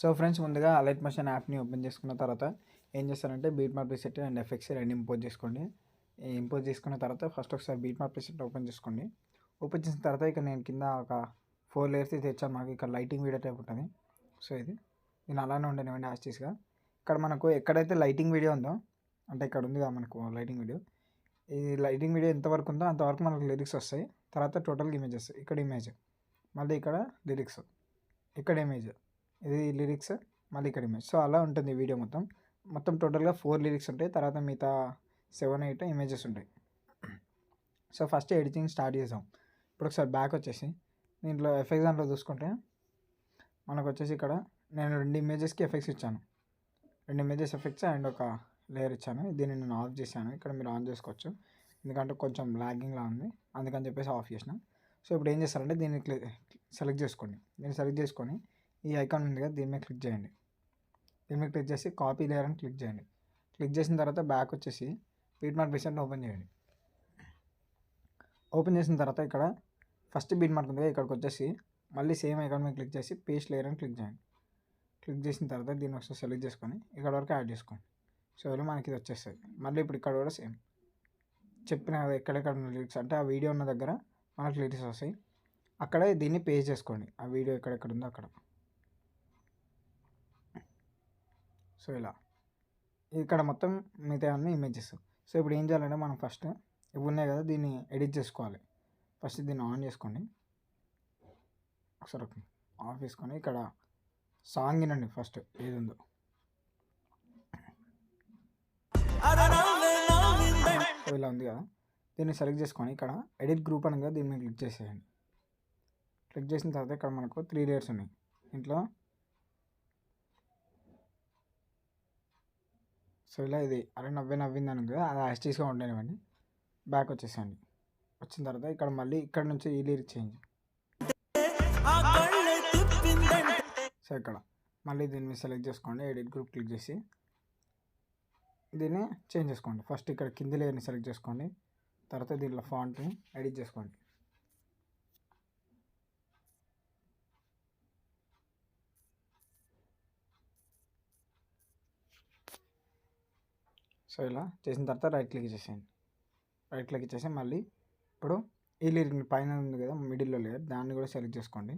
So friends, ముందుగా alight motion యాప్ని open చేసుకున్న తర్వాత ఏం చేస్తారంటే beat mark preset and effects రెండు ఇంపోజ్ చేసుకోండి. ఇంపోజ్ చేసుకున్న తర్వాత ఫస్ట్ ఒకసారి బీట్ మార్క్ ప్రీసెట్ ఓపెన్ చేసుకోండి. ఓపెన్ చేసిన తర్వాత ఇక్కడ నేను కింద ఒక 4 లేయర్స్ తెచ్చాను. మాకు ఇక్కడ లైటింగ్ వీడియో టైప్ ఉంటుంది. సో నేను అలానే ఉండనివ్వండి యాస్టీస్గా. ఇక్కడ మనకు ఎక్కడైతే లైటింగ్ వీడియో ఉందో, అంటే ఇక్కడ ఉంది కదా మనకు లైటింగ్ వీడియో, ఈ లైటింగ్ వీడియో ఎంతవరకు ఉందో అంతవరకు మనకు లిరిక్స్ వస్తాయి. తర్వాత టోటల్గా ఇమేజెస్, ఇక్కడ ఇమేజ్, మళ్ళీ ఇక్కడ లిరిక్స్, ఇక్కడ ఇమేజ్, ఇది లిరిక్స్, మళ్ళీ ఇక్కడ ఇమేజ్. సో అలా ఉంటుంది వీడియో మొత్తం టోటల్గా 4 లిరిక్స్ ఉంటాయి. తర్వాత మిగతా 7, 8 ఇమేజెస్ ఉంటాయి. సో ఫస్ట్ ఎడిటింగ్ స్టార్ట్ చేసాం. ఇప్పుడు ఒకసారి బ్యాక్ వచ్చేసి దీంట్లో ఎఫెక్ట్స్ దాంట్లో చూసుకుంటే మనకు వచ్చేసి ఇక్కడ నేను 2 ఇమేజెస్కి ఎఫెక్ట్స్ ఇచ్చాను. 2 ఇమేజెస్ ఎఫెక్ట్స్ అండ్ ఒక లేయర్ ఇచ్చాను. దీన్ని నేను ఆఫ్ చేశాను. ఇక్కడ మీరు ఆన్ చేసుకోవచ్చు, ఎందుకంటే కొంచెం లాగింగ్లా ఉంది, అందుకని చెప్పేసి ఆఫ్ చేసిన. సో ఇప్పుడు ఏం చేస్తారంటే దీన్ని సెలెక్ట్ చేసుకోండి. దీన్ని సెలెక్ట్ చేసుకొని ఈ ఐకాన్ ఉంది కదా, దీని మీద క్లిక్ చేయండి. దీని మీద క్లిక్ చేసి కాపీ లేయర్ అని క్లిక్ చేయండి. క్లిక్ చేసిన తర్వాత బ్యాక్ వచ్చేసి బీట్ మార్క్ ప్రీసెట్ ఓపెన్ చేయండి. ఓపెన్ చేసిన తర్వాత ఇక్కడ ఫస్ట్ బీట్ మార్క్ ఉంది కదా, ఇక్కడికి వచ్చేసి మళ్ళీ సేమ్ ఐకాన్ మీద క్లిక్ చేసి పేస్ట్ లేయర్ అని క్లిక్ చేయండి. క్లిక్ చేసిన తర్వాత దీన్ని ఒకసారి సెలెక్ట్ చేసుకొని ఇక్కడ వరకు యాడ్ చేసుకోండి. సో ఇలా మనకి ఇది వచ్చేస్తుంది. మళ్ళీ ఇప్పుడు ఇక్కడ కూడా సేమ్ చెప్పిన కదా, ఎక్కడెక్కడ ఉన్న లిరిక్స్ అంటే ఆ వీడియో ఉన్న దగ్గర మనకు లిరిక్స్ వస్తాయి. అక్కడే దీన్ని పేస్ట్ చేసుకోండి, ఆ వీడియో ఎక్కడెక్కడ ఉందో అక్కడ. సో ఇలా ఇక్కడ మొత్తం మిగతా అన్ని ఇమేజెస్. సో ఇప్పుడు ఏం చేయాలంటే మనం ఫస్ట్ ఇవి ఉన్నాయి కదా, దీన్ని ఎడిట్ చేసుకోవాలి. ఫస్ట్ దీన్ని ఆన్ చేసుకోండి. ఒకసారి ఆఫ్ చేసుకొని ఇక్కడ సాంగ్ వినండి ఫస్ట్ ఏది ఉందో. సో ఇలా ఉంది కదా, దీన్ని సెలెక్ట్ చేసుకొని ఇక్కడ ఎడిట్ గ్రూప్ అని కదా, దీన్ని క్లిక్ చేసేయండి. క్లిక్ చేసిన తర్వాత ఇక్కడ మనకు 3 లేయర్స్ ఉన్నాయి. ఇంట్లో సో ఇలా ఇది నవ్వింది అని కదా, అది యాస్టీస్గా ఉండనివ్వండి. బ్యాక్ వచ్చేసేయండి. వచ్చిన తర్వాత ఇక్కడ మళ్ళీ ఇక్కడ నుంచి ఈ లిరిక్ చేంజ్. సో ఇక్కడ మళ్ళీ దీన్ని సెలెక్ట్ చేసుకోండి, ఎడిట్ గ్రూప్ క్లిక్ చేసి దీన్ని చేంజ్ చేసుకోండి. ఫస్ట్ ఇక్కడ కింది లేయర్ని సెలెక్ట్ చేసుకోండి. తర్వాత దీంట్లో ఫాంట్ని ఎడిట్ చేసుకోండి. సో ఇలా చేసిన తర్వాత రైట్ క్లిక్ చేసేయండి. రైట్ క్లిక్ చేసి మళ్ళీ ఇప్పుడు ఈ లిరిక్ పైన ఉంది కదా మిడిల్లో లేయర్, దాన్ని కూడా సెలెక్ట్ చేసుకోండి.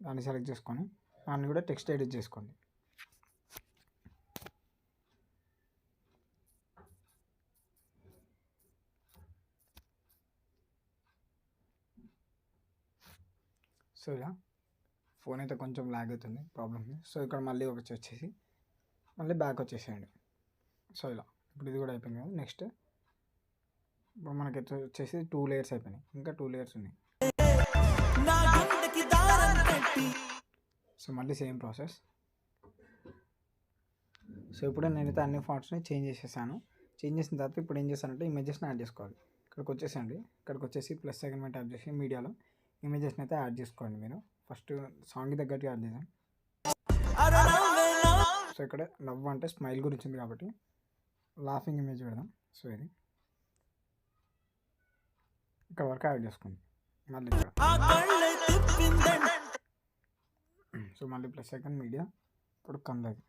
దాన్ని సెలెక్ట్ చేసుకొని దాన్ని కూడా టెక్స్ట్ ఎడిట్ చేసుకోండి. సో ఇలా ఫోన్ అయితే కొంచెం లాగ్ అవుతుంది, ప్రాబ్లమ్ ఉంది. సో ఇక్కడ మళ్ళీ వచ్చేసి మళ్ళీ బ్యాక్ వచ్చేసేయండి. సో ఇలా ఇప్పుడు ఇది కూడా అయిపోయింది కదా. నెక్స్ట్ ఇప్పుడు మనకి వచ్చేసి 2 లేయర్స్ అయిపోయినాయి, ఇంకా 2 లేయర్స్ ఉన్నాయి. సో మళ్ళీ సేమ్ ప్రాసెస్. సో ఇప్పుడు నేనైతే అన్ని ఫాంట్స్ని చేంజ్ చేసేసాను. చేంజ్ చేసిన తర్వాత ఇప్పుడు ఏం చేస్తానంటే ఇమేజెస్ని యాడ్ చేసుకోవాలి. ఇక్కడికి వచ్చేసండి, ఇక్కడికి వచ్చేసి ప్లస్ సెకండ్ మీద ట్యాప్ చేసి మీడియాలో ఇమేజెస్ని అయితే యాడ్ చేసుకోండి. మీరు ఫస్ట్ సాంగ్కి తగ్గట్టు యాడ్ చేద్దాం. సో ఇక్కడ లవ్ అంటే స్మైల్ గురించి ఉంది కాబట్టి లాఫింగ్ ఇమేజ్ పెడదాం. సో ఇది ఇక్కడ వరకు యాడ్ చేసుకోండి. మళ్ళీ ఇక్కడ సో మళ్ళీ ప్లస్ సెకండ్ మీడియా ఇప్పుడు కమ్లేదు.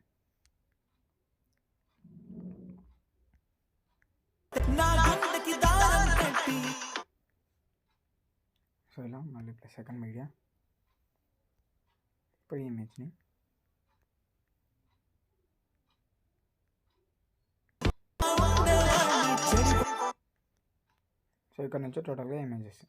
సో ఇలా మళ్ళీ ప్లస్ సెకండ్ మీడియా ఇప్పుడు ఈ ఇమేజ్ని సో ఇక్కడ నుంచి టోటల్గా ఇమేజెస్.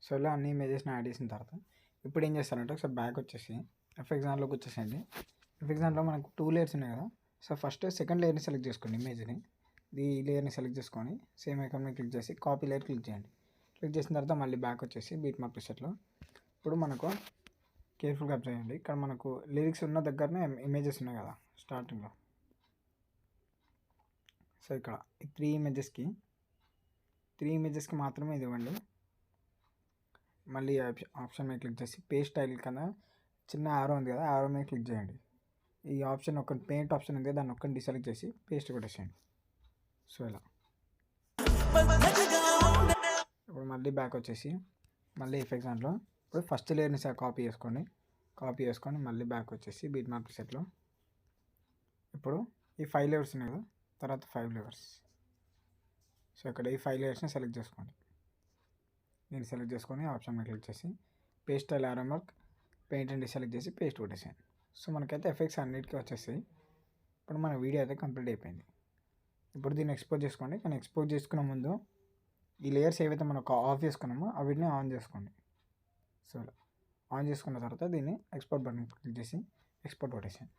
సో ఇలా అన్ని ఇమేజెస్ని యాడ్ చేసిన తర్వాత ఇప్పుడు ఏం చేస్తారంటే ఒకసారి బ్యాక్ వచ్చేసి ఎఫెక్ట్స్ దాంట్లోకి వచ్చేసేయండి. ఎఫెక్ట్స్ దాంట్లో మనకు 2 లేయర్స్ ఉన్నాయి కదా. సో ఫస్ట్ సెకండ్ లేయర్ని సెలెక్ట్ చేసుకోండి, ఇమేజ్ని ఈ లేయర్ని సెలెక్ట్ చేసుకొని సేమ్ ఐకాన్ మీద క్లిక్ చేసి కాపీ లేయర్ క్లిక్ చేయండి. క్లిక్ చేసిన తర్వాత మళ్ళీ బ్యాక్ వచ్చేసి బీట్ మార్క్ ప్రీసెట్లో ఇప్పుడు మనకు కేర్ఫుల్గా అబ్జర్వ్ చేయండి. ఇక్కడ మనకు లిరిక్స్ ఉన్న దగ్గరనే ఇమేజెస్ ఉన్నాయి కదా స్టార్టింగ్లో. సో ఇక్కడ ఈ 3 ఇమేజెస్కి మాత్రమే ఇది ఇవ్వండి. మళ్ళీ ఆప్షన్ మీద క్లిక్ చేసి పేస్ట్ స్టైల్ కన్నా చిన్న ఆరో ఉంది కదా, ఆరో మీద క్లిక్ చేయండి. ఈ ఆప్షన్ ఒక పెయింట్ ఆప్షన్ ఉంది కదా, దాన్ని ఒక్కటి డిసెలెక్ట్ చేసి పేస్ట్ కొట్టేసేయండి. సో ఇలా ఇప్పుడు మళ్ళీ బ్యాక్ వచ్చేసి మళ్ళీ ఎఫెక్ట్స్ దాంట్లో ఇప్పుడు ఫస్ట్ లేయర్ని కాపీ చేసుకొని మళ్ళీ బ్యాక్ వచ్చేసి బీట్ మార్క్ ప్రీసెట్లో ఇప్పుడు ఈ 5 లేయర్స్ ఉన్నాయి కదా, తర్వాత 5 లేయర్స్. సో ఇక్కడ ఈ 5 లేయర్స్ని సెలెక్ట్ చేసుకోండి. నేను సెలెక్ట్ చేసుకొని ఆప్షన్ మీద క్లిక్ చేసి paste style arrow mark paint and deselect చేసి పేస్ట్ కొట్టేసాను. సో మనకైతే ఎఫెక్ట్స్ అన్నిటికీ వచ్చేస్తాయి. ఇప్పుడు మన వీడియో అయితే కంప్లీట్ అయిపోయింది. ఇప్పుడు దీన్ని ఎక్స్పోజ్ చేసుకోండి. కానీ ఎక్స్పోజ్ చేసుకునే ముందు ఈ లేయర్స్ ఏవైతే మనం ఆఫ్ చేసుకున్నామో వీటిని ఆన్ చేసుకోండి. సో ఆన్ చేసుకున్న తర్వాత దీన్ని ఎక్స్పోర్ట్ బటన్ క్లిక్ చేసి ఎక్స్పోర్ట్ కొట్టేసాను.